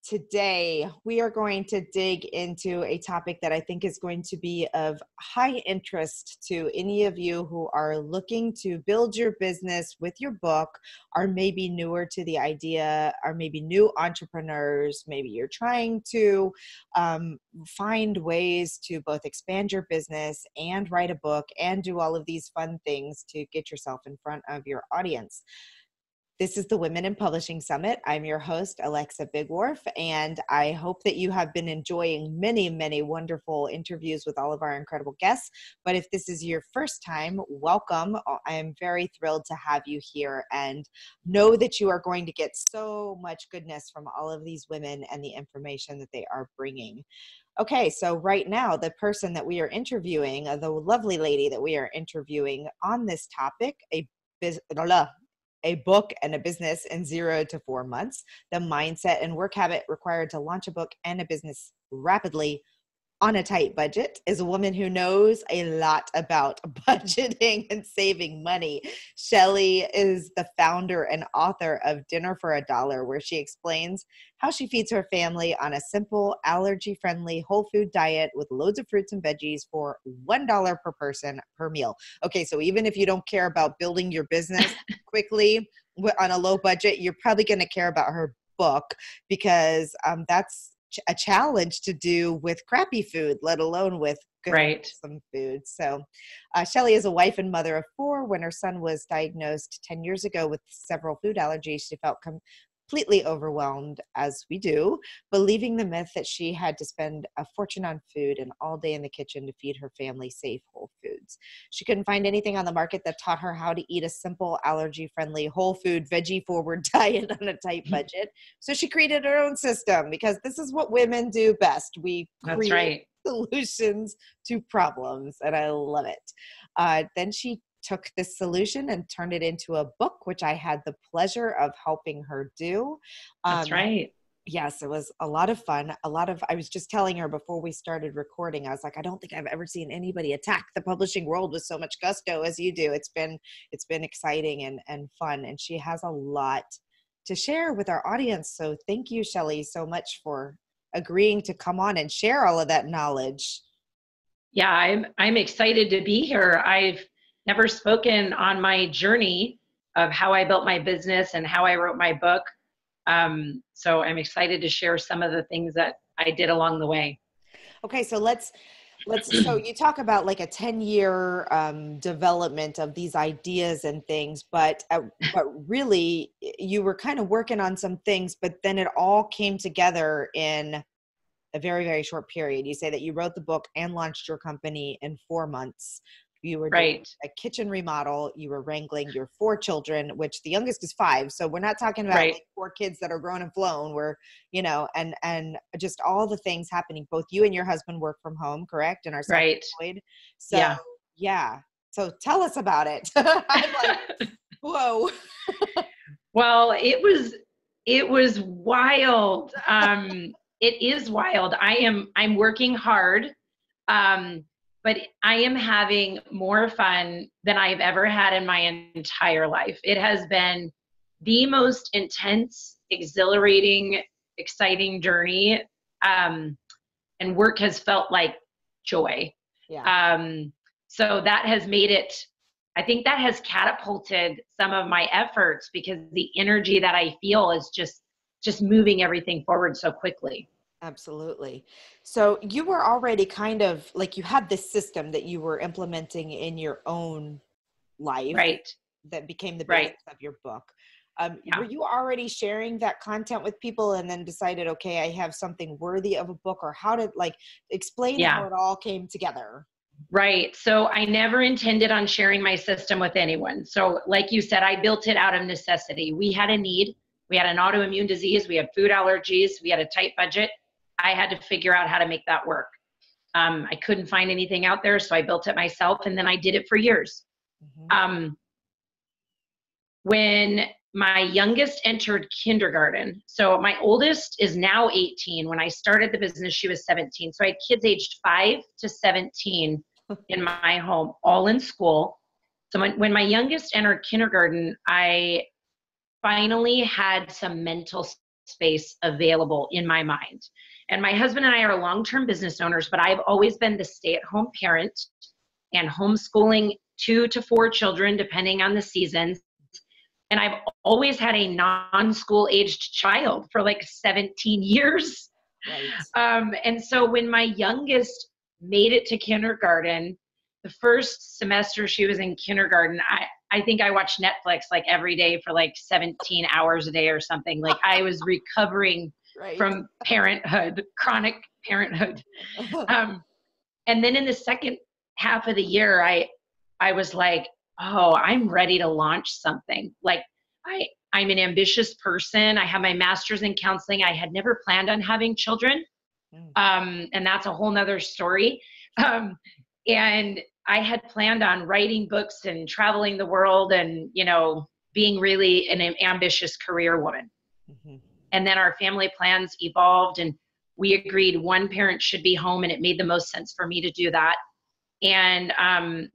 Today, we are going to dig into a topic that I think is going to be of high interest to any of you who are looking to build your business with your book, are maybe newer to the idea, are maybe new entrepreneurs. Maybe you're trying to find ways to both expand your business and write a book and do all of these fun things to get yourself in front of your audience. This is the Women in Publishing Summit. I'm your host, Alexa Bigwharf, and I hope that you have been enjoying many, many wonderful interviews with all of our incredible guests. But if this is your first time, welcome. I am very thrilled to have you here, and know that you are going to get so much goodness from all of these women and the information that they are bringing. Okay, so right now, the person that we are interviewing, the lovely lady that we are interviewing on this topic, a book and a business in 0 to 4 months, the mindset and work habit required to launch a book and a business rapidly on a tight budget, is a woman who knows a lot about budgeting and saving money. Shelly is the founder and author of Dinner for $1, where she explains how she feeds her family on a simple, allergy-friendly, whole food diet with loads of fruits and veggies for $1 per person per meal. Okay, so even if you don't care about building your business quickly on a low budget, you're probably going to care about her book, because that's a challenge to do with crappy food, let alone with good some food. So Shelly is a wife and mother of 4. When her son was diagnosed 10 years ago with several food allergies, she felt completely overwhelmed, as we do, believing the myth that she had to spend a fortune on food and all day in the kitchen to feed her family safe whole foods. She couldn't find anything on the market that taught her how to eat a simple, allergy-friendly, whole food, veggie-forward diet on a tight budget. So she created her own system, because this is what women do best. We create solutions to problems, and I love it. Then she took this solution and turned it into a book, which I had the pleasure of helping her do. Yes, it was a lot of fun. I was just telling her before we started recording, I was like, I don't think I've ever seen anybody attack the publishing world with so much gusto as you do. It's been exciting and fun. And she has a lot to share with our audience. So thank you, Shelly, so much for agreeing to come on and share all of that knowledge. Yeah, I'm excited to be here. I've never spoken on my journey of how I built my business and how I wrote my book. So I'm excited to share some of the things that I did along the way. Okay, so so you talk about like a 10-year development of these ideas and things, but really you were kind of working on some things, but then it all came together in a very, very short period. You say that you wrote the book and launched your company in 4 months. You were doing a kitchen remodel. You were wrangling your 4 children, which the youngest is 5. So we're not talking about like 4 kids that are grown and flown. We're, and just all the things happening. Both you and your husband work from home, correct? And are self-employed. So yeah. So tell us about it. I'm like, whoa. Well, it was wild. It is wild. I'm working hard. But I am having more fun than I've ever had in my entire life. It has been the most intense, exhilarating, exciting journey. And work has felt like joy. So that has made it, I think that has catapulted some of my efforts, because the energy that I feel is just moving everything forward so quickly. Absolutely. So you were already kind of like, you had this system that you were implementing in your own life that became the basis of your book. Were you already sharing that content with people and then decided, okay, I have something worthy of a book? Or how did, explain how it all came together? Right. So I never intended on sharing my system with anyone. So like you said, I built it out of necessity. We had a need. We had an autoimmune disease. We had food allergies. We had a tight budget. I had to figure out how to make that work. I couldn't find anything out there, so I built it myself, and then I did it for years. When my youngest entered kindergarten, so my oldest is now 18. When I started the business, she was 17. So I had kids aged 5 to 17 in my home, all in school. So when my youngest entered kindergarten, I finally had some mental space available in my mind. And my husband and I are long-term business owners, but I've always been the stay-at-home parent and homeschooling 2 to 4 children, depending on the seasons. And I've always had a non-school aged child for like 17 years. Right. And so when my youngest made it to kindergarten, the first semester she was in kindergarten, I think I watched Netflix like every day for like 17 hours a day or something. Like I was recovering Right. from parenthood, chronic parenthood. And then in the second half of the year, I was like, oh, I'm ready to launch something. Like I'm an ambitious person. I have my master's in counseling. I had never planned on having children. And that's a whole nother story. And I had planned on writing books and traveling the world and, you know, being really an ambitious career woman. Mm-hmm. And then our family plans evolved and we agreed one parent should be home, and it made the most sense for me to do that. And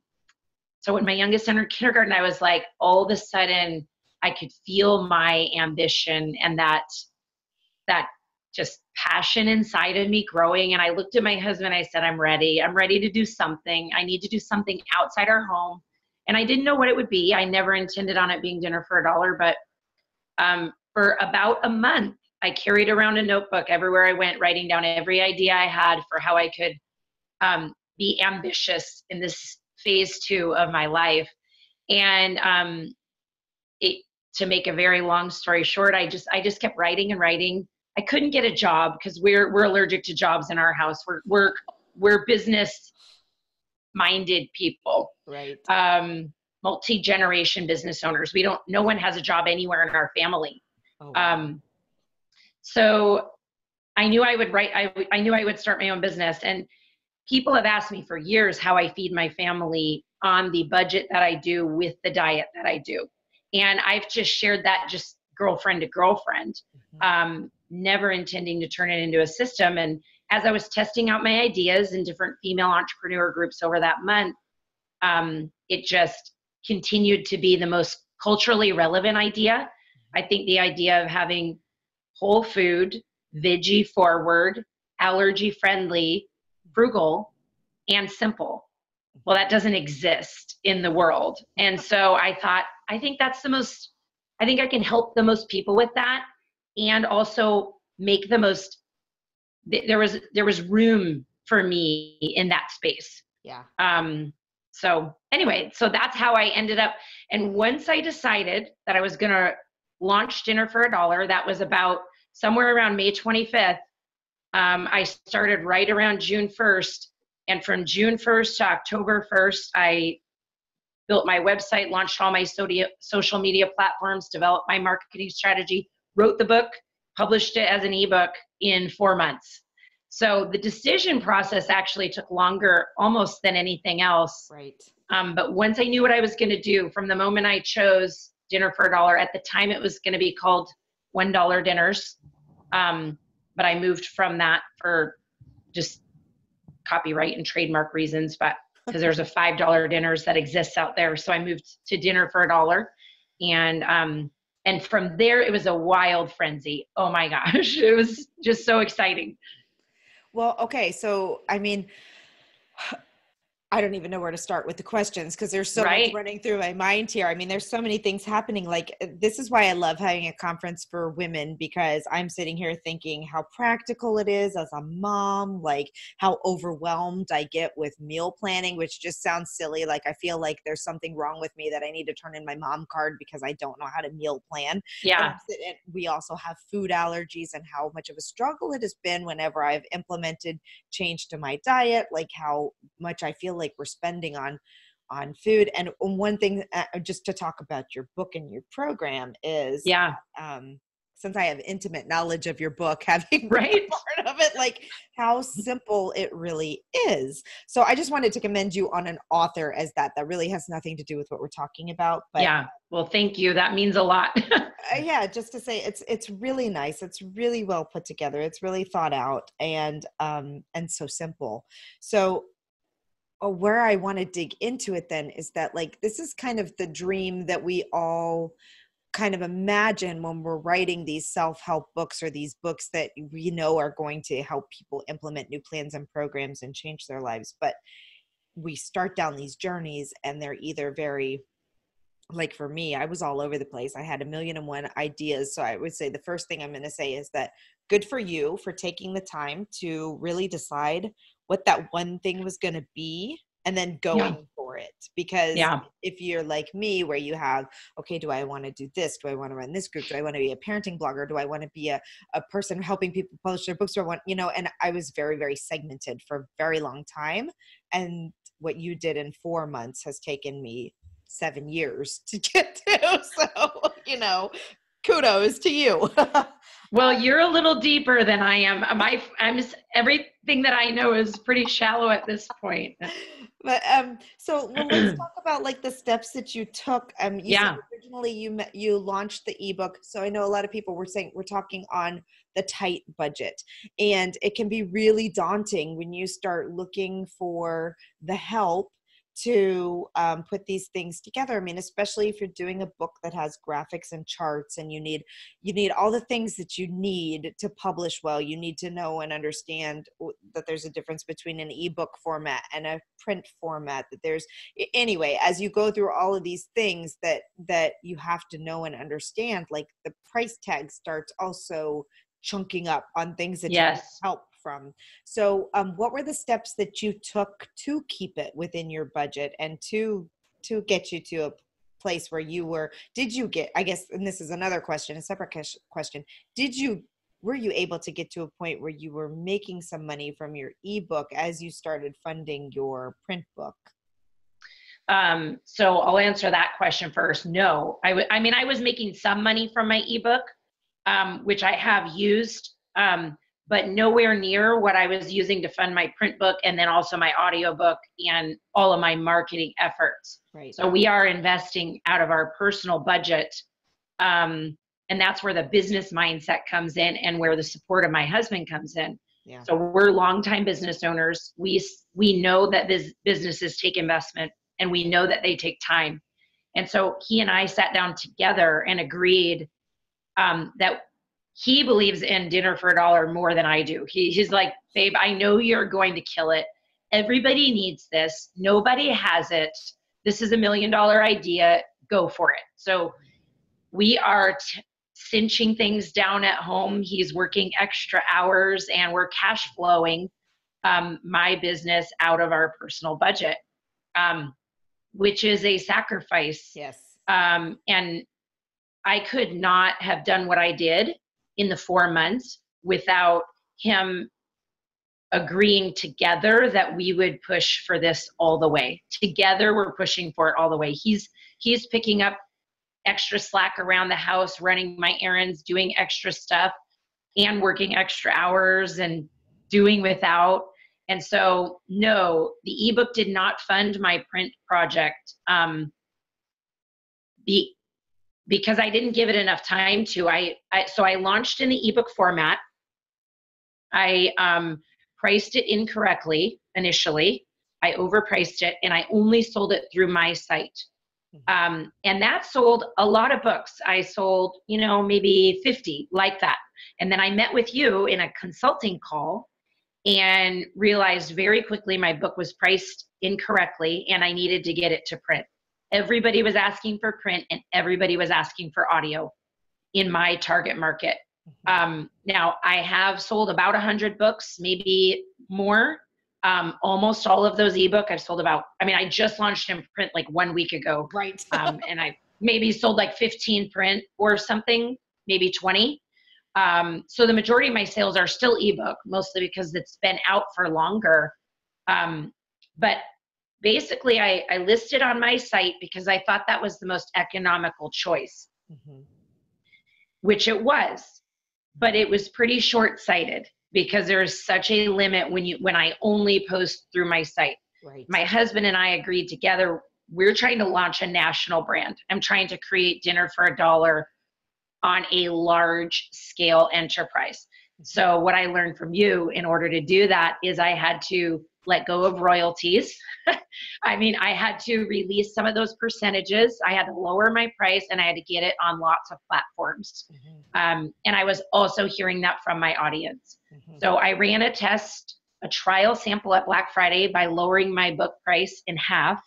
so when my youngest entered kindergarten, I was like, all of a sudden I could feel my ambition and that just passion inside of me growing. And I looked at my husband, I said, I'm ready to do something. I need to do something outside our home. And I didn't know what it would be. I never intended on it being Dinner for $1, but for about a month, I carried around a notebook everywhere I went, writing down every idea I had for how I could be ambitious in this phase 2 of my life. And to make a very long story short, I just kept writing and writing. I couldn't get a job because we're allergic to jobs in our house. We're business minded people. Right. Multi-generation business owners. No one has a job anywhere in our family. Oh, wow. So I knew I would write. I knew I would start my own business. And people have asked me for years how I feed my family on the budget that I do with the diet that I do. And I've just shared that just girlfriend to girlfriend, never intending to turn it into a system. And as I was testing out my ideas in different female entrepreneur groups over that month, it just continued to be the most culturally relevant idea. I think the idea of having whole food, veggie forward, allergy friendly, frugal, and simple. Well, that doesn't exist in the world. And so I thought, I think I can help the most people with that, and also make the most, there was room for me in that space. Yeah. So anyway, so that's how I ended up. And once I decided that I was going to launch Dinner for $1, that was about somewhere around May 25th. I started right around June 1st. And from June 1st to October 1st, I built my website, launched all my social media platforms, developed my marketing strategy, wrote the book, published it as an ebook in 4 months. So the decision process actually took longer almost than anything else. Right. But once I knew what I was going to do, from the moment I chose Dinner for $1, at the time it was going to be called $1 dinners. But I moved from that for just copyright and trademark reasons, but because there's a $5 dinners that exists out there. So I moved to Dinner for $1. And from there, it was a wild frenzy. Oh my gosh. It was just so exciting. Well, okay. So, I mean, I don't even know where to start with the questions because there's so much running through my mind here. I mean, there's so many things happening. Like, this is why I love having a conference for women, because I'm sitting here thinking how practical it is as a mom, like how overwhelmed I get with meal planning, which just sounds silly. Like, I feel like there's something wrong with me that I need to turn in my mom card because I don't know how to meal plan. Yeah. And we also have food allergies, and how much of a struggle it has been whenever I've implemented change to my diet, like how much I feel like we're spending on food. And one thing, just to talk about your book and your program, is since I have intimate knowledge of your book, having been a part of it, like how simple it really is. So I just wanted to commend you on an author as that really has nothing to do with what we're talking about. But yeah, well, thank you. That means a lot. Yeah, just to say it's really nice. It's really well put together. It's really thought out, and so simple. So where I want to dig into it then is that, like, this is kind of the dream that we all kind of imagine when we're writing these self-help books or these books that we know are going to help people implement new plans and programs and change their lives. But we start down these journeys and they're either very, like for me, I was all over the place. I had 1,000,001 ideas. So I would say the first thing I'm going to say is that good for you for taking the time to really decide what that one thing was going to be and then Yeah. going for it. Because Yeah. if you're like me, where you have, okay, do I want to do this? Do I want to run this group? Do I want to be a parenting blogger? Do I want to be a person helping people publish their books? Do I want, and I was very, very segmented for a very long time. And what you did in 4 months has taken me 7 years to get to. So, kudos to you. Well, you're a little deeper than I am. Everything that I know is pretty shallow at this point. But well, let's talk about like the steps that you took. You said Yeah. originally you launched the ebook. So I know a lot of people were saying we're talking on the tight budget, and it can be really daunting when you start looking for the help to put these things together. I mean, especially if you're doing a book that has graphics and charts, and you need all the things that you need to publish well. You need to know and understand that there's a difference between an ebook format and a print format. That there's, anyway, as you go through all of these things that you have to know and understand, like the price tag starts also chunking up on things that you need help from. So what were the steps that you took to keep it within your budget and to get you to a place where did you get, I guess, and this is another question, a separate question, were you able to get to a point where you were making some money from your ebook as you started funding your print book? So I'll answer that question first. No, I was making some money from my ebook, which I have used, but nowhere near what I was using to fund my print book and then also my audiobook and all of my marketing efforts. Right. So we are investing out of our personal budget. And that's where the business mindset comes in and where the support of my husband comes in. Yeah. So we're longtime business owners. We know that businesses take investment and we know that they take time. And so he and I sat down together and agreed that he believes in dinner for $1 more than I do. He's like, babe, I know you're going to kill it. Everybody needs this. Nobody has it. This is $1 million idea. Go for it. So we are cinching things down at home. He's working extra hours and we're cash flowing my business out of our personal budget, which is a sacrifice. Yes. And I could not have done what I did in the 4 months without him agreeing together that we would push for this all the way. Together, we're pushing for it all the way. He's picking up extra slack around the house, running my errands, doing extra stuff, and working extra hours and doing without. And so, no, the ebook did not fund my print project. Because I didn't give it enough time to. So I launched in the ebook format. I priced it incorrectly initially. I overpriced it and I only sold it through my site. And that sold a lot of books. I sold, maybe 50 like that. And then I met with you in a consulting call and realized very quickly my book was priced incorrectly and I needed to get it to print. Everybody was asking for print and everybody was asking for audio in my target market. Now I have sold about 100 books, maybe more. Almost all of those ebook I've sold I just launched in print like 1 week ago. Right. And I maybe sold like 15 print or something, maybe 20. So the majority of my sales are still ebook, mostly because it's been out for longer. But basically, I listed on my site because I thought that was the most economical choice, which it was, but it was pretty short-sighted because there's such a limit when I only post through my site. Right. My husband and I agreed together, we're trying to launch a national brand. I'm trying to create dinner for $1 on a large scale enterprise. So what I learned from you in order to do that is I had to let go of royalties. I mean, I had to release some of those percentages. I had to lower my price, and I had to get it on lots of platforms. And I was also hearing that from my audience. So I ran a test, a trial sample at Black Friday by lowering my book price in half.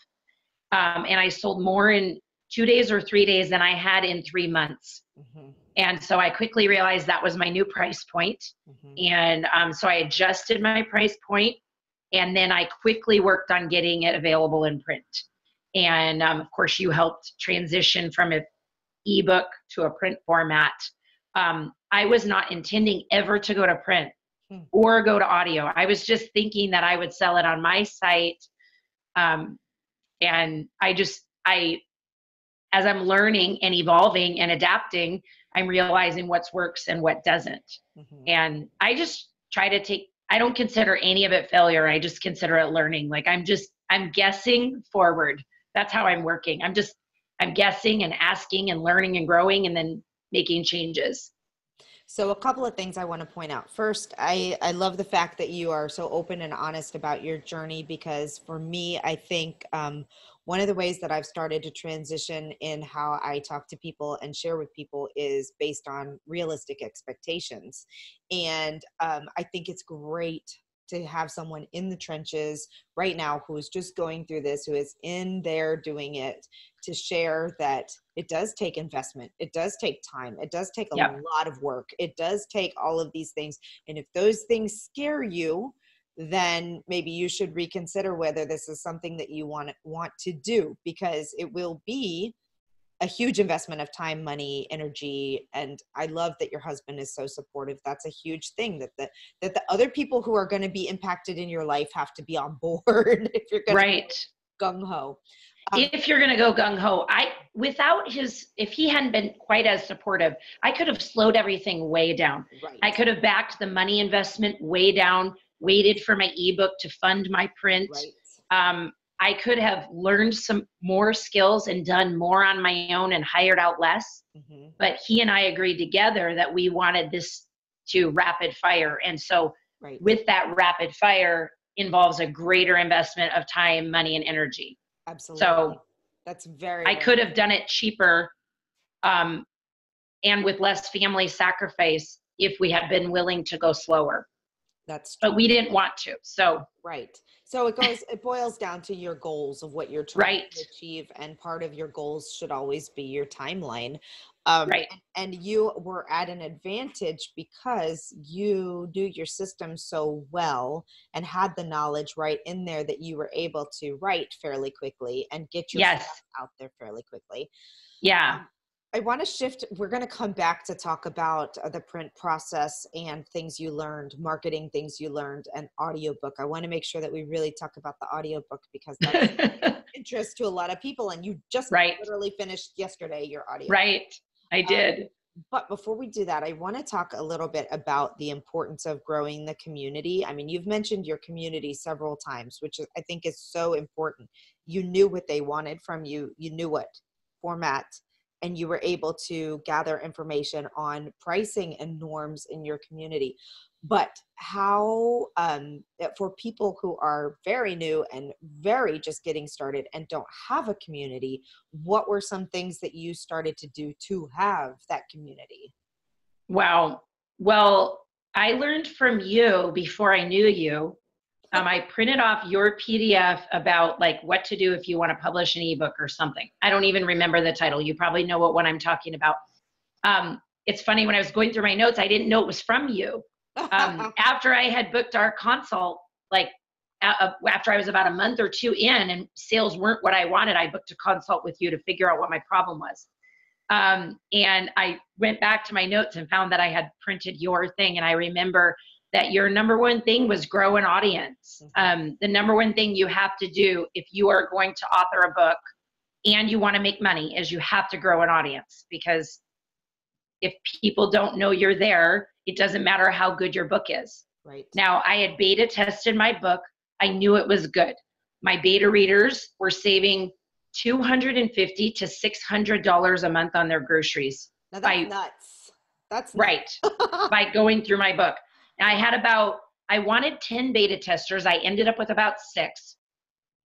And I sold more in 2 days or 3 days than I had in 3 months. And so I quickly realized that was my new price point. And so I adjusted my price point, and then I quickly worked on getting it available in print. And of course, you helped transition from an ebook to a print format. I was not intending ever to go to print or go to audio. I was just thinking that I would sell it on my site. And as I'm learning and evolving and adapting, I'm realizing what works and what doesn't. And I just try to I don't consider any of it failure. I just consider it learning. Like I'm guessing forward. That's how I'm working. I'm guessing and asking and learning and growing and then making changes. So a couple of things I want to point out. First, I love the fact that you are so open and honest about your journey, because for me, I think one of the ways that I've started to transition in how I talk to people and share with people is based on realistic expectations. And I think it's great to have someone in the trenches right now who is just going through this, who is in there doing it, to share that it does take investment. It does take time. It does take a lot of work. It does take all of these things. And if those things scare you, then maybe you should reconsider whether this is something that you want to do, because it will be a huge investment of time, money, energy. And I love that your husband is so supportive. That's a huge thing, that the other people who are going to be impacted in your life have to be on board if you're going to go gung-ho. If you're going to go gung-ho, if he hadn't been quite as supportive, I could have slowed everything way down. I could have backed the money investment way down, waited for my ebook to fund my print. I could have learned some more skills and done more on my own and hired out less. But he and I agreed together that we wanted this to rapid fire. And so with that rapid fire involves a greater investment of time, money, and energy. Absolutely. So that's I could have done it cheaper and with less family sacrifice if we had been willing to go slower. That's true. But we didn't want to. So So it boils down to your goals of what you're trying to achieve. And part of your goals should always be your timeline. And you were at an advantage because you do your system so well and had the knowledge right in there that you were able to write fairly quickly and get your stuff out there fairly quickly. I want to shift. We're going to come back to talk about the print process and things you learned, marketing things you learned, and audiobook. I want to make sure that we really talk about the audiobook, because that's of interest to a lot of people. And you just literally finished yesterday your audiobook. I did. But before we do that, I want to talk a little bit about the importance of growing the community. I mean, you've mentioned your community several times, which I think is so important. You knew what they wanted from you. You knew what format, and you were able to gather information on pricing and norms in your community. But how, for people who are very new and very just getting started and don't have a community, what were some things that you started to do to have that community? Wow. Well, I learned from you before I knew you. I printed off your PDF about like what to do if you want to publish an ebook or something. I don't even remember the title. You probably know what one I'm talking about. It's funny, when I was going through my notes, I didn't know it was from you. After I had booked our consult, like after I was about a month or two in and sales weren't what I wanted, I booked a consult with you to figure out what my problem was. And I went back to my notes and found that I had printed your thing. And I remember that your number one thing was grow an audience. The number one thing you have to do if you are going to author a book and you want to make money is you have to grow an audience, because if people don't know you're there, it doesn't matter how good your book is. Now, I had beta tested my book. I knew it was good. My beta readers were saving $250 to $600 a month on their groceries. Now that's nuts. That's nuts. By going through my book. I I wanted 10 beta testers. I ended up with about 6.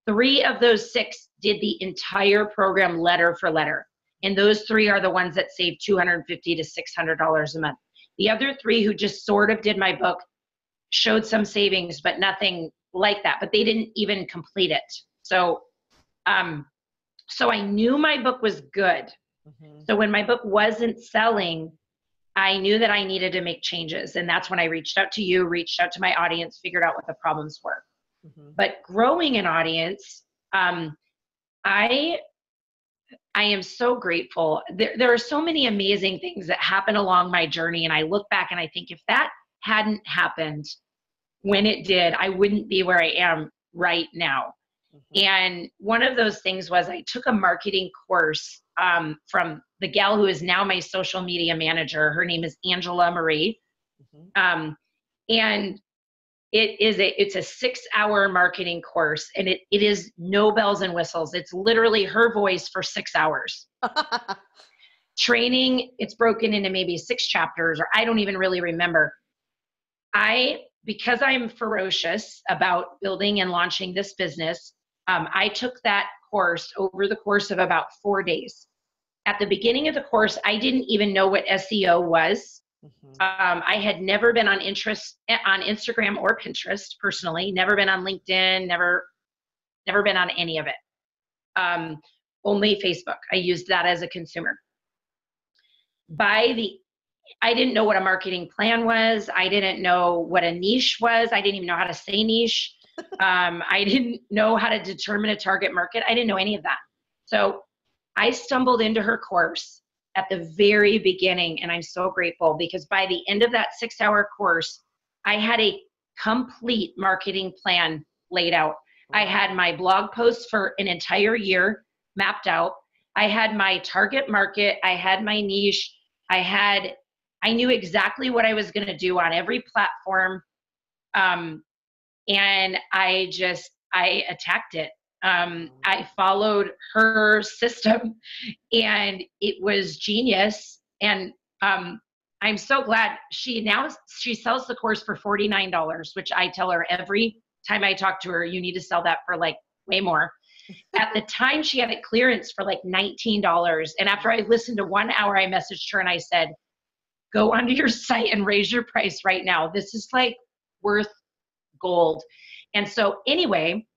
3 of those 6 did the entire program letter for letter. And those 3 are the ones that saved $250 to $600 a month. The other 3 who just sort of did my book showed some savings, but nothing like that. But they didn't even complete it. So I knew my book was good. Mm-hmm. So when my book wasn't selling, I knew that I needed to make changes. And that's when I reached out to you, reached out to my audience, figured out what the problems were. Mm-hmm. But growing an audience, I am so grateful. There are so many amazing things that happen along my journey. And I look back and I think if that hadn't happened when it did, I wouldn't be where I am right now. Mm-hmm. And one of those things was I took a marketing course from the gal who is now my social media manager. Her name is Angela Marie. Mm-hmm. And it's a 6-hour marketing course, and it is no bells and whistles. It's literally her voice for 6 hours. Training, it's broken into maybe 6 chapters, or I don't even really remember. Because I'm ferocious about building and launching this business, I took that course over the course of about 4 days. At the beginning of the course, I didn't even know what SEO was. Mm-hmm. I had never been on Instagram or Pinterest personally, never been on LinkedIn, never been on any of it. Only Facebook. I used that as a consumer. I didn't know what a marketing plan was. I didn't know what a niche was. I didn't even know how to say niche. I didn't know how to determine a target market. I didn't know any of that. So I stumbled into her course at the very beginning, and I'm so grateful because by the end of that 6-hour course, I had a complete marketing plan laid out. I had my blog posts for an entire year mapped out. I had my target market. I had my niche. I knew exactly what I was going to do on every platform. And I attacked it. I followed her system, and it was genius. And I'm so glad she sells the course for $49, which I tell her every time I talk to her, you need to sell that for like way more. At the time, she had it clearance for like $19. And after I listened to 1 hour, I messaged her and I said, go onto your site and raise your price right now. This is like worth gold. And so anyway,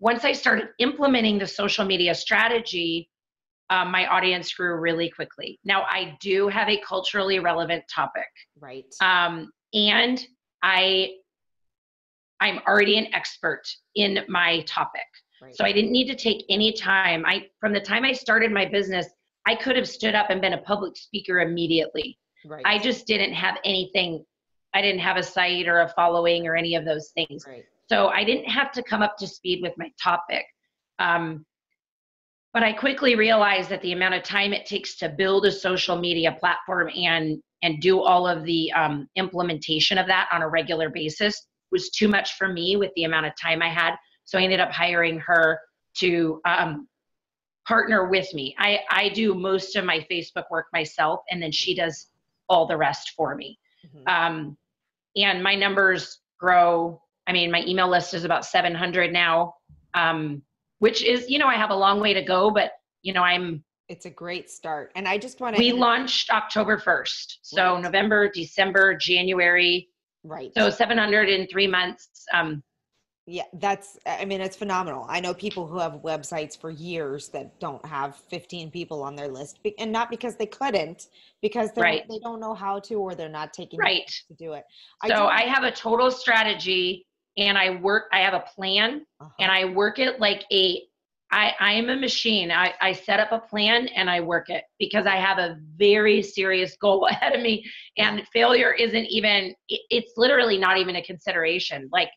once I started implementing the social media strategy, my audience grew really quickly. Now I do have a culturally relevant topic. Right. And I'm already an expert in my topic. Right. So I didn't need to take any time. From the time I started my business, I could have stood up and been a public speaker immediately. Right. I just didn't have anything. I didn't have a site or a following or any of those things. Right. So I didn't have to come up to speed with my topic. But I quickly realized that the amount of time it takes to build a social media platform and do all of the implementation of that on a regular basis was too much for me with the amount of time I had. So I ended up hiring her to partner with me. I do most of my Facebook work myself, and then she does all the rest for me. Mm-hmm. And my numbers grow. I mean, my email list is about 700 now, which is, I have a long way to go, but it's a great start. And I just want to, we launched October 1st. So right. November, December, January. Right. So 700 in 3 months. Yeah, it's phenomenal. I know people who have websites for years that don't have 15 people on their list, and not because they couldn't, because they don't know how to, or they're not taking right to do it. I have a total strategy, and I have a plan, and I work it like I am a machine. I set up a plan and I work it because I have a very serious goal ahead of me, and failure isn't even, it's literally not even a consideration. Like,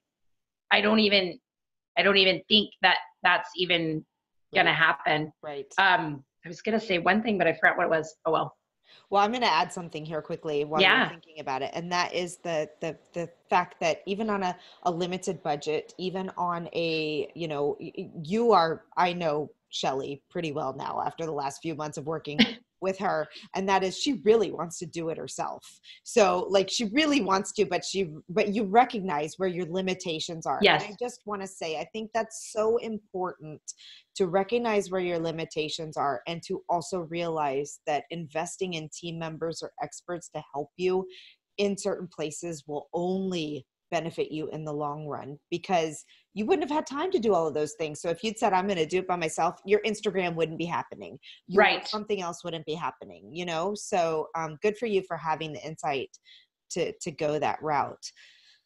I don't even think that that's even going to happen. Right. I was going to say one thing, but I forgot what it was. Oh, well. Well, I'm going to add something here quickly while you're thinking about it. And that is the fact that even on a limited budget, even on a, I know Shelly pretty well now after the last few months of working with her. And that is, she really wants to do it herself. So like, she really wants to, but you recognize where your limitations are. Yes. And I just want to say, I think that's so important to recognize where your limitations are, and to also realize that investing in team members or experts to help you in certain places will only benefit you in the long run, because you wouldn't have had time to do all of those things. So if you'd said, I'm going to do it by myself, your Instagram wouldn't be happening. Something else wouldn't be happening, you know? So good for you for having the insight to go that route.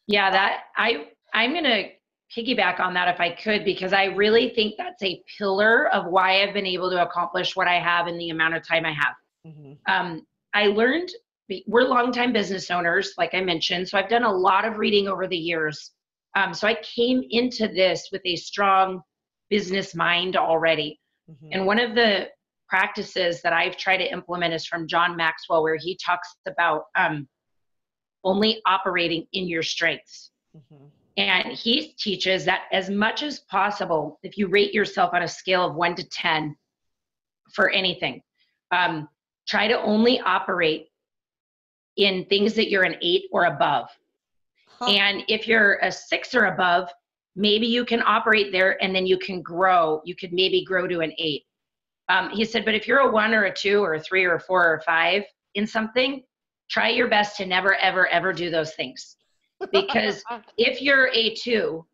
Yeah, that I'm going to piggyback on that if I could, because I really think that's a pillar of why I've been able to accomplish what I have in the amount of time I have. Mm-hmm. I learned, we're longtime business owners, like I mentioned, so I've done a lot of reading over the years. So I came into this with a strong business mind already. Mm-hmm. And one of the practices that I've tried to implement is from John Maxwell, where he talks about only operating in your strengths. Mm-hmm. And he teaches that as much as possible, if you rate yourself on a scale of 1 to 10 for anything, try to only operate in things that you're an 8 or above. And if you're a 6 or above, maybe you can operate there and then you can grow. You could maybe grow to an 8. He said, but if you're a 1 or a 2 or a 3 or a 4 or a 5 in something, try your best to never, ever, ever do those things. Because if you're a 2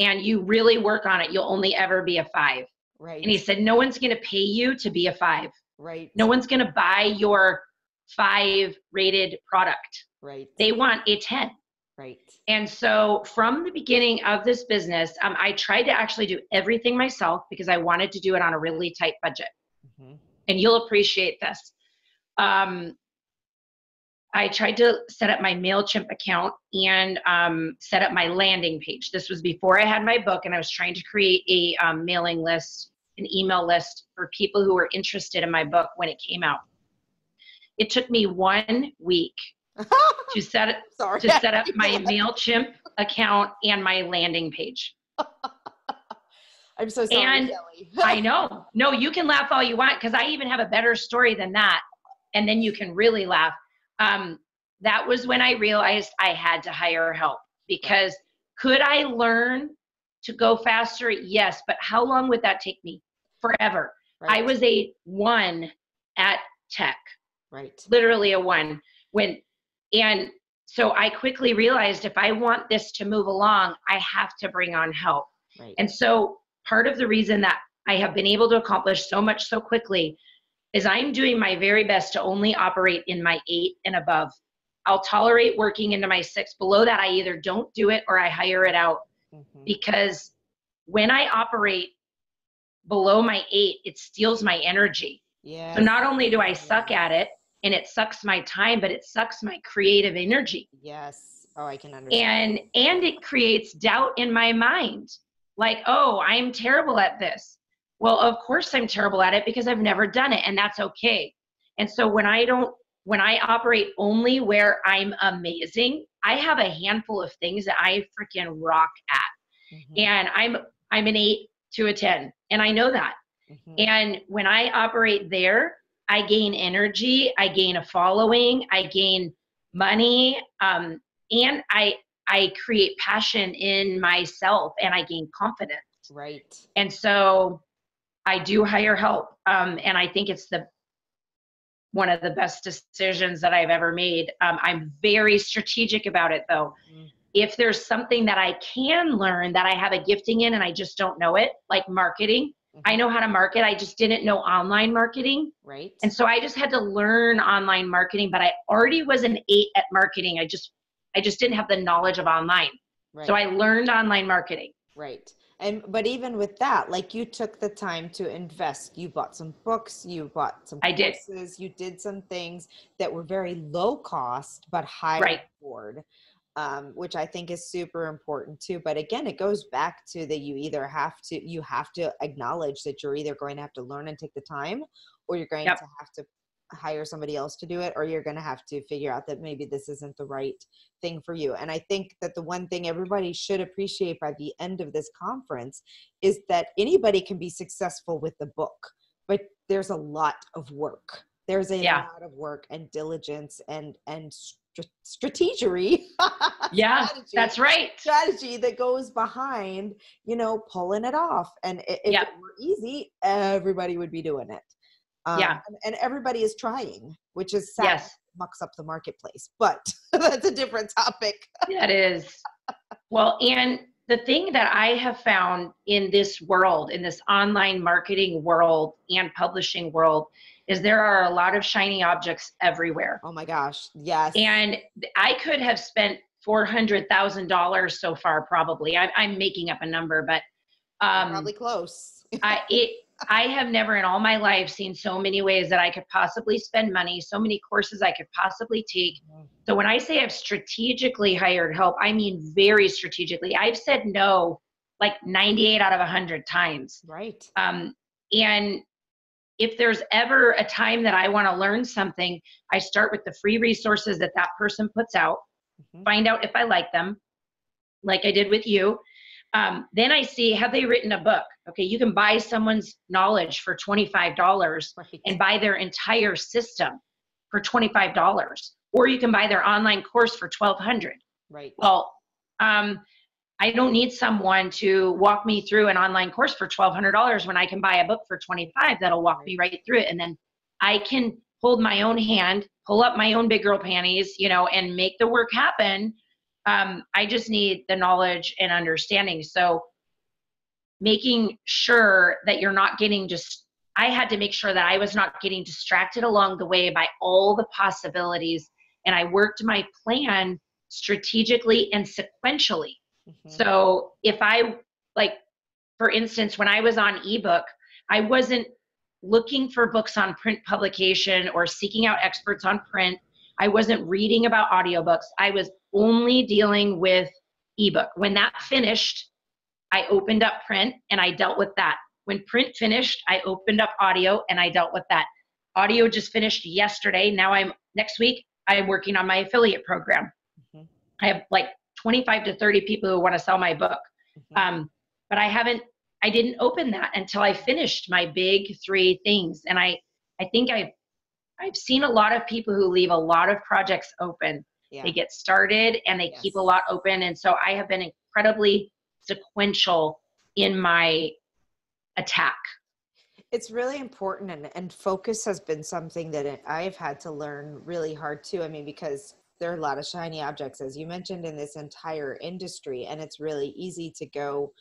and you really work on it, you'll only ever be a 5. Right. And he said, no one's going to pay you to be a 5. Right. No one's going to buy your 5 rated product. Right. They want a 10. Right. And so from the beginning of this business, I tried to actually do everything myself because I wanted to do it on a really tight budget. Mm-hmm. And you'll appreciate this. I tried to set up my MailChimp account and set up my landing page. This was before I had my book, and I was trying to create a mailing list, an email list for people who were interested in my book when it came out. It took me 1 week to set up my MailChimp account and my landing page. I'm so sorry, and Shelly. I know. No, you can laugh all you want, because I even have a better story than that. And then you can really laugh. That was when I realized I had to hire help, because could I learn to go faster? Yes. But how long would that take me? Forever. Right. I was a 1 at tech. Right. Literally a 1. And so I quickly realized, if I want this to move along, I have to bring on help. Right. And so part of the reason that I have been able to accomplish so much so quickly is I'm doing my very best to only operate in my 8 and above. I'll tolerate working into my 6. Below that, I either don't do it or I hire it out. Mm-hmm. Because when I operate below my 8, it steals my energy. Yes. So not only do I suck at it, and it sucks my time, but it sucks my creative energy. Yes. Oh, I can understand. And it creates doubt in my mind. Like, oh, I'm terrible at this. Well, of course I'm terrible at it, because I've never done it, and that's okay. And so when I operate only where I'm amazing, I have a handful of things that I freaking rock at. Mm-hmm. And I'm an 8 to a 10, and I know that. Mm-hmm. And when I operate there, I gain energy, I gain a following, I gain money, and I create passion in myself, and I gain confidence. Right. And so I do hire help. And I think it's one of the best decisions that I've ever made. I'm very strategic about it, though. Mm. If there's something that I can learn that I have a gifting in and I just don't know it, like marketing, mm-hmm. I know how to market. I just didn't know online marketing. Right. And so I just had to learn online marketing, but I already was an 8 at marketing. I just didn't have the knowledge of online. Right. So I learned online marketing. Right. But even with that, like, you took the time to invest. You bought some books, you bought some courses, you did some things that were very low cost, but high reward, which I think is super important too. But again, it goes back to that you have to acknowledge that you're either going to have to learn and take the time, or you're going to have to hire somebody else to do it, or you're going to have to figure out that maybe this isn't the right thing for you. And I think that the one thing everybody should appreciate by the end of this conference is that anybody can be successful with the book, but there's a lot of work. There's a lot of work and diligence and strategery. Yeah, that's right. Strategy that goes behind, pulling it off. And if it were easy, everybody would be doing it. And everybody is trying, which is sad. Yes. Mucks up the marketplace, but that's a different topic. That is. Well, and the thing that I have found in this world, in this online marketing world and publishing world, is there are a lot of shiny objects everywhere. Oh my gosh. Yes. And I could have spent $400,000 so far, probably. I'm making up a number, but probably close. I have never in all my life seen so many ways that I could possibly spend money, so many courses I could possibly take. So when I say I've strategically hired help, I mean very strategically. I've said no like 98 out of 100 times. Right. And if there's ever a time that I want to learn something, I start with the free resources that person puts out, find out if I like them, like I did with you. Then I see, have they written a book? Okay, you can buy someone's knowledge for $25 and buy their entire system for $25, or you can buy their online course for $1,200. Right. Well, I don't need someone to walk me through an online course for $1,200 when I can buy a book for $25 that'll walk me right through it, and then I can hold my own hand, pull up my own big girl panties, and make the work happen. I just need the knowledge and understanding. So making sure that you're not getting I had to make sure that I was not getting distracted along the way by all the possibilities. And I worked my plan strategically and sequentially. So if for instance, when I was on ebook, I wasn't looking for books on print publication or seeking out experts on print. I wasn't reading about audiobooks. I was only dealing with ebook. When that finished, I opened up print and I dealt with that. When print finished, I opened up audio and I dealt with that. Audio just finished yesterday. Now next week, I'm working on my affiliate program. I have like 25 to 30 people who want to sell my book. But I didn't open that until I finished my big 3 things. And I think I've seen a lot of people who leave a lot of projects open. They get started and they keep a lot open. And so I have been incredibly sequential in my attack. It's really important. And focus has been something that I've had to learn really hard too. I mean, because there are a lot of shiny objects, as you mentioned, in this entire industry. And it's really easy to go,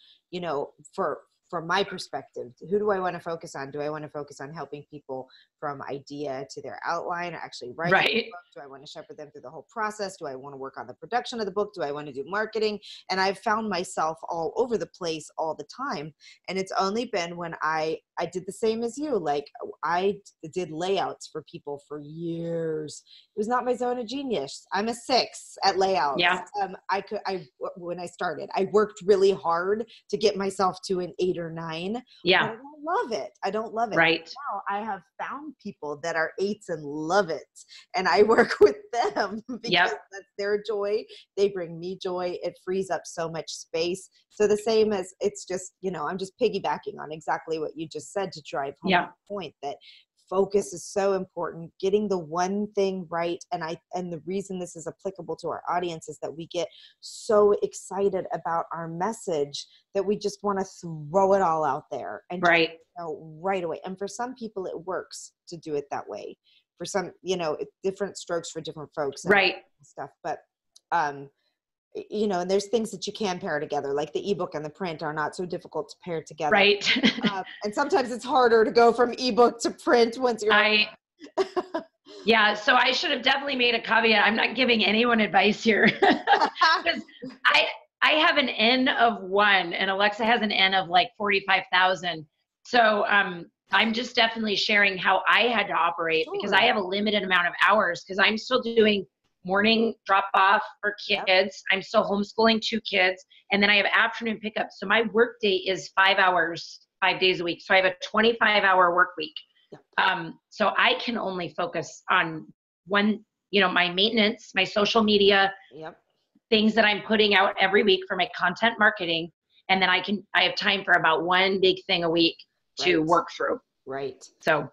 from my perspective, who do I want to focus on? Do I want to focus on helping people from idea to their outline, or actually writing the book? Do I want to shepherd them through the whole process? Do I want to work on the production of the book? Do I want to do marketing? And I've found myself all over the place all the time. And it's only been when I did the same as you. Like, I did layouts for people for years. It was not my zone of genius. I'm a 6 at layouts. Yeah. When I started, I worked really hard to get myself to an 8 or 9. Yeah. But I don't love it. I don't love it. Right. Now I have found people that are 8s and love it. And I work with them because that's their joy. They bring me joy. It frees up so much space. So the same as, it's just, I'm just piggybacking on exactly what you just said to drive home the point that focus is so important. Getting the one thing right. And the reason this is applicable to our audience is that we get so excited about our message that we just want to throw it all out there and right away. And for some people, it works to do it that way. For some, different strokes for different folks. And stuff. But, and there's things that you can pair together, like the ebook and the print are not so difficult to pair together. Right. And sometimes it's harder to go from ebook to print once you're. Yeah. So I should have definitely made a caveat. I'm not giving anyone advice here because I have an N of 1 and Alexa has an N of like 45,000. So, I'm just definitely sharing how I had to operate because I have a limited amount of hours because I'm still doing morning drop off for kids. Yep. I'm still homeschooling 2 kids. And then I have afternoon pickup. So my work day is 5 hours, 5 days a week. So I have a 25-hour work week. So I can only focus on one, my maintenance, my social media, Yep. things that I'm putting out every week for my content marketing. And then I have time for about one big thing a week to work through. Right. So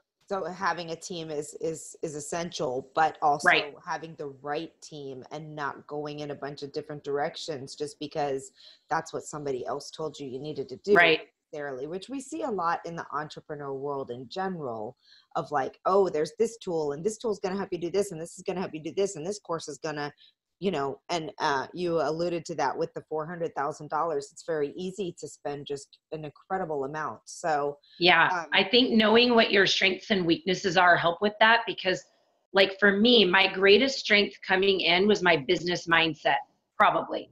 having a team is essential, but also right. having the right team and not going in a bunch of different directions just because that's what somebody else told you needed to do. Right. Necessarily, which we see a lot in the entrepreneur world in general, of like, oh, there's this tool and this tool is going to help you do this and this is going to help you do this and this course is going to, and you alluded to that with the $400,000. It's very easy to spend just an incredible amount. So yeah, I think knowing what your strengths and weaknesses are help with that, because like for me, my greatest strength coming in was my business mindset, probably.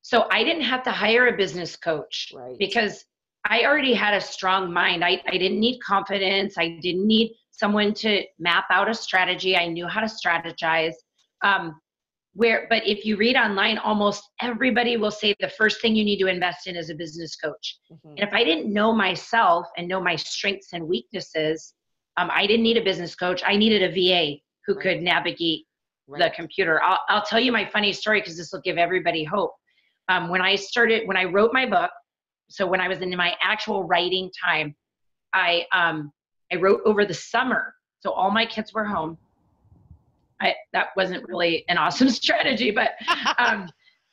So I didn't have to hire a business coach because I already had a strong mind. I didn't need confidence. I didn't need someone to map out a strategy. I knew how to strategize. But if you read online, almost everybody will say the first thing you need to invest in is a business coach. And if I didn't know myself and know my strengths and weaknesses, I didn't need a business coach. I needed a VA who could navigate the computer. I'll tell you my funny story because this will give everybody hope. When I wrote my book, so when I was in my actual writing time, I wrote over the summer. So all my kids were home. That wasn't really an awesome strategy, but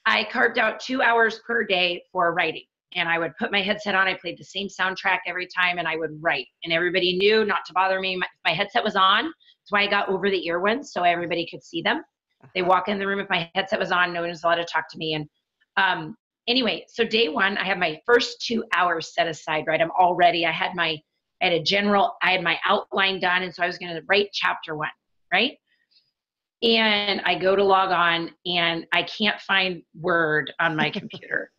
I carved out 2 hours per day for writing. And I would put my headset on. I played the same soundtrack every time and I would write. And everybody knew not to bother me. My headset was on. That's why I got over the ear ones so everybody could see them. They walk in the room if my headset was on, no one was allowed to talk to me. And anyway, so day one, I had my first 2 hours set aside, right? I'm all ready. I had my outline done. And so I was going to write chapter 1, right? And I go to log on and I can't find Word on my computer.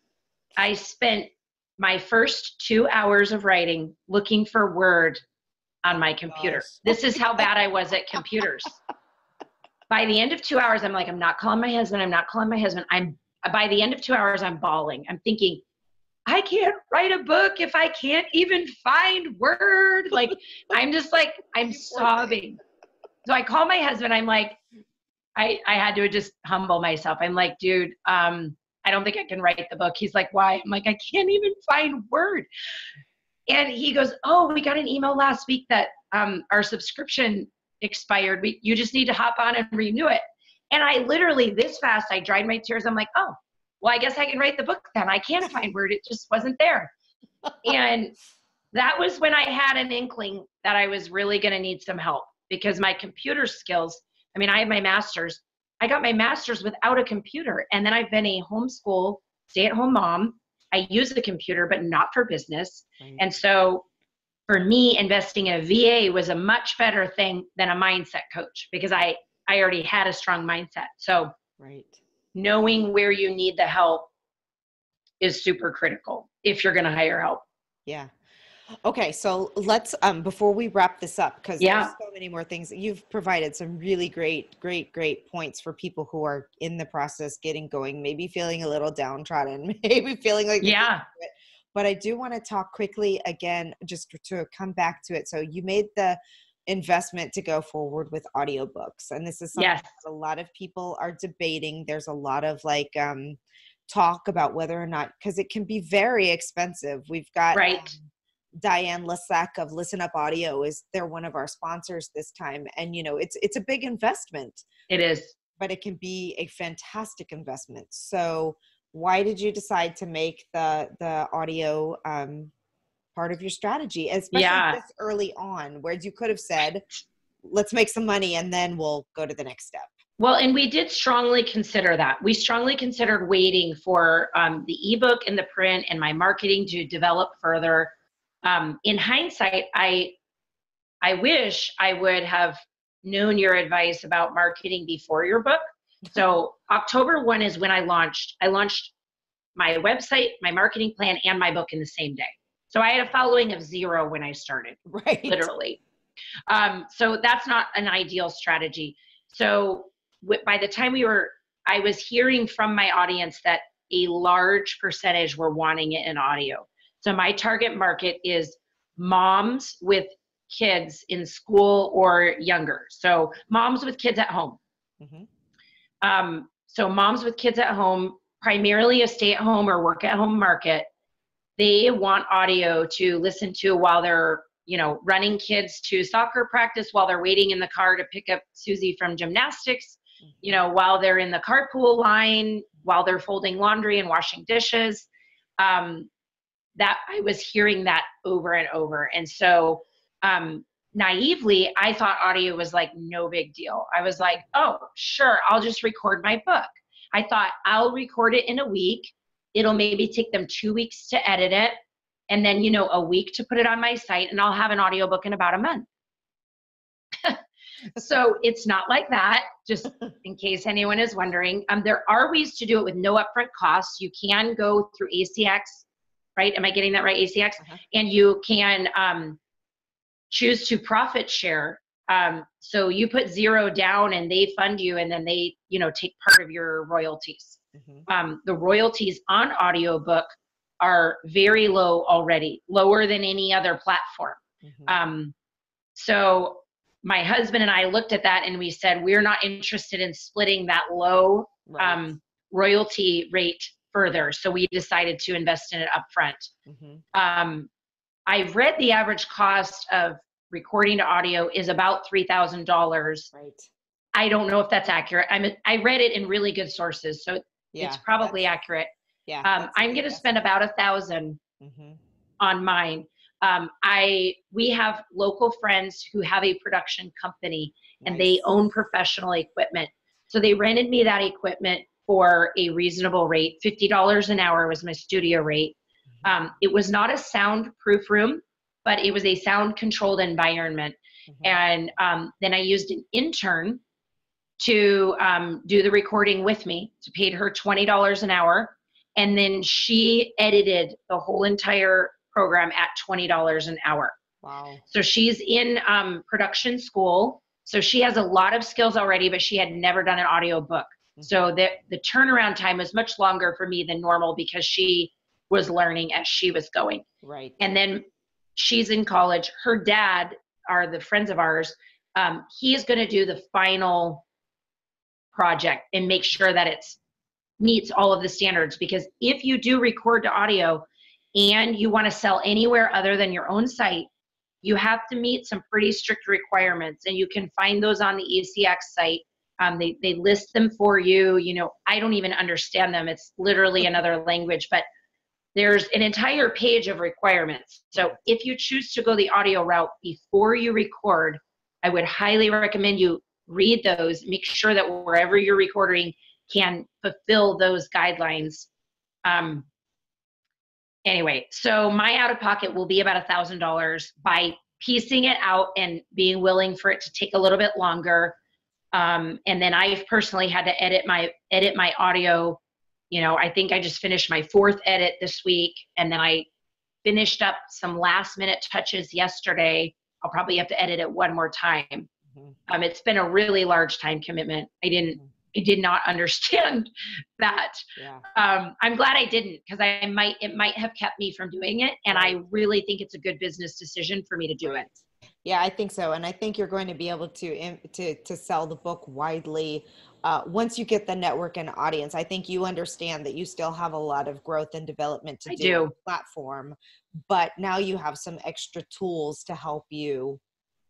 I spent my first 2 hours of writing looking for Word on my computer. This is how bad I was at computers. By the end of 2 hours, I'm like, I'm not calling my husband. By the end of 2 hours, I'm bawling. I'm thinking, I can't write a book if I can't even find Word. Like, I'm sobbing. So I call my husband. I'm like, I had to just humble myself. I'm like, dude, I don't think I can write the book. He's like, why? I'm like, I can't even find Word. And he goes, oh, we got an email last week that our subscription expired. You just need to hop on and renew it. And I literally, this fast, I dried my tears. I'm like, oh, well, I guess I can write the book then. I can't find Word. It just wasn't there. And that was when I had an inkling that I was really going to need some help because my computer skills, I have my master's. I got my master's without a computer. And then I've been a homeschool, stay-at-home mom. I use the computer, but not for business. Right. And so for me, investing in a VA was a much better thing than a mindset coach because I already had a strong mindset. So knowing where you need the help is super critical if you're going to hire help. Yeah. Okay, so let's before we wrap this up, because there's so many more things. You've provided some really great points for people who are in the process getting going, maybe feeling a little downtrodden, maybe feeling like but I do want to talk quickly again, just to come back to it. So you made the investment to go forward with audiobooks, and this is something that a lot of people are debating. There's a lot of talk about whether or not, because it can be very expensive. We've got Diane Lasek of Listen Up Audio they're one of our sponsors this time. And, it's a big investment. It is. But it can be a fantastic investment. So why did you decide to make the audio part of your strategy, especially this early on, where you could have said, let's make some money and then we'll go to the next step? Well, and we did strongly consider that. We strongly considered waiting for the ebook and the print and my marketing to develop further. In hindsight, I wish I would have known your advice about marketing before your book. So October 1 is when I launched. I launched my website, my marketing plan, and my book in the same day. So I had a following of 0 when I started, literally. So that's not an ideal strategy. So by the time I was hearing from my audience that a large percentage were wanting it in audio. So my target market is moms with kids in school or younger. So moms with kids at home. So moms with kids at home, primarily a stay-at-home or work-at-home market, they want audio to listen to while they're, running kids to soccer practice, while they're waiting in the car to pick up Susie from gymnastics, while they're in the carpool line, while they're folding laundry and washing dishes. That I was hearing that over and over. And so naively, I thought audio was like no big deal. I was like, oh, sure, I'll just record my book. I thought I'll record it in a week. It'll maybe take them 2 weeks to edit it. And then, a week to put it on my site, and I'll have an audiobook in about a month. So it's not like that, just in case anyone is wondering. There are ways to do it with no upfront costs. You can go through ACX, right? Am I getting that right? ACX? And you can choose to profit share. So you put $0 down and they fund you, and then they, take part of your royalties. The royalties on audiobook are very low already, lower than any other platform. So my husband and I looked at that and we said, we're not interested in splitting that low royalty rate further. So we decided to invest in it upfront. I've read the average cost of recording to audio is about $3,000. Right. I don't know if that's accurate. I read it in really good sources, so it's probably accurate. I'm going to spend about $1,000 on mine. We have local friends who have a production company, and they own professional equipment. So they rented me that equipment for a reasonable rate. $50 an hour was my studio rate. It was not a soundproof room, but it was a sound controlled environment. And then I used an intern to do the recording with me. So paid her $20 an hour. And then she edited the whole entire program at $20 an hour. Wow. So she's in production school. So she has a lot of skills already, but she had never done an audio book. So the turnaround time was much longer for me than normal because she was learning as she was going. Right. And then she's in college. Her dad are the friends of ours. He is going to do the final project and make sure that it's meets all of the standards, because if you do record to audio and you want to sell anywhere other than your own site, you have to meet some pretty strict requirements, and you can find those on the ACX site. They list them for you. I don't even understand them. It's literally another language, but there's an entire page of requirements. So if you choose to go the audio route before you record, I would highly recommend you read those, make sure that wherever you're recording can fulfill those guidelines. Anyway, so my out-of-pocket will be about $1,000 by piecing it out and being willing for it to take a little bit longer. And then I've personally had to edit my audio. I think I just finished my 4th edit this week, and then I finished up some last-minute touches yesterday. I'll probably have to edit it one more time. It's been a really large time commitment. I did not understand that. I'm glad I didn't, because it might have kept me from doing it. And I really think it's a good business decision for me to do it. Yeah, I think so. And I think you're going to be able to sell the book widely once you get the network and audience. I think you understand that you still have a lot of growth and development to do on the platform, but now you have some extra tools to help you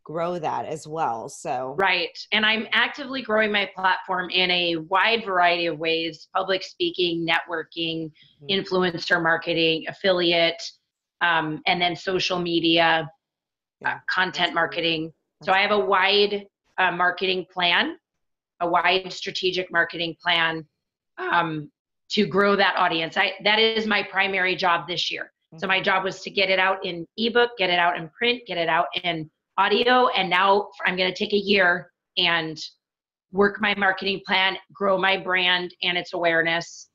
grow that as well. So right. And I'm actively growing my platform in a wide variety of ways: public speaking, networking, influencer marketing, affiliate, and then social media, content marketing. So I have a wide marketing plan, a wide strategic marketing plan to grow that audience. That is my primary job this year. So my job was to get it out in ebook, get it out in print, get it out in audio. And now I'm going to take a year and work my marketing plan, grow my brand and its awareness,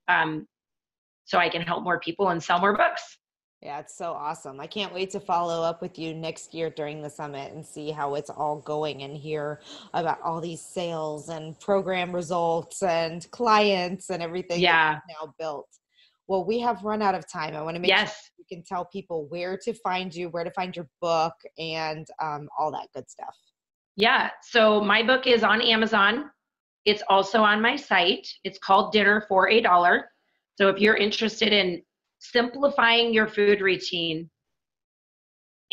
so I can help more people and sell more books. Yeah, it's so awesome. I can't wait to follow up with you next year during the summit and see how it's all going and hear about all these sales and program results and clients and everything that's now built. Well, we have run out of time. I want to make sure Yes. you can tell people where to find you, where to find your book, and all that good stuff. Yeah. So my book is on Amazon. It's also on my site. It's called Dinner for a Dollar. So if you're interested in simplifying your food routine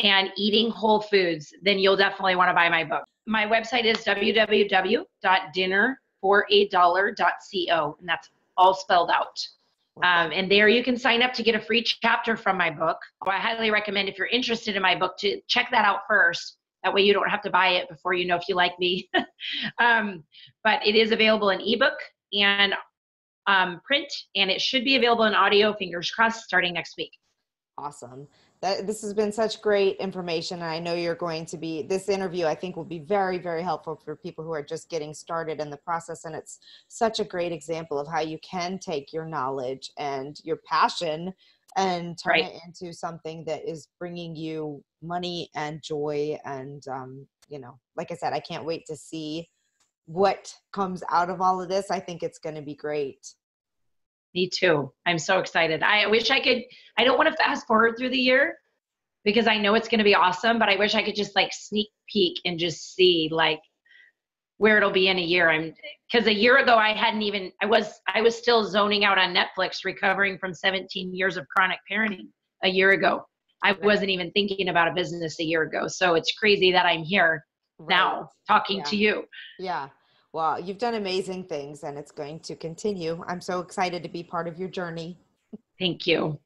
and eating whole foods, then you'll definitely want to buy my book. My website is www.dinnerforadollar.co, and that's all spelled out. And there you can sign up to get a free chapter from my book. I highly recommend, if you're interested in my book, to check that out first. That way you don't have to buy it before you know if you like me. But it is available in ebook and print, and it should be available in audio, fingers crossed, starting next week. Awesome. This has been such great information. And I know you're going to be, this interview, I think, will be very, very helpful for people who are just getting started in the process. And it's such a great example of how you can take your knowledge and your passion and turn it into something that is bringing you money and joy. And, like I said, I can't wait to see what comes out of all of this. I think it's going to be great. Me too. I'm so excited. I wish I could, I don't want to fast forward through the year because I know it's going to be awesome, but I wish I could just like sneak peek and just see like where it'll be in a year. Because a year ago I was still zoning out on Netflix, recovering from 17 years of chronic parenting a year ago. I wasn't even thinking about a business a year ago. So it's crazy that I'm here now talking to you. Yeah. Well, you've done amazing things and it's going to continue. I'm so excited to be part of your journey. Thank you.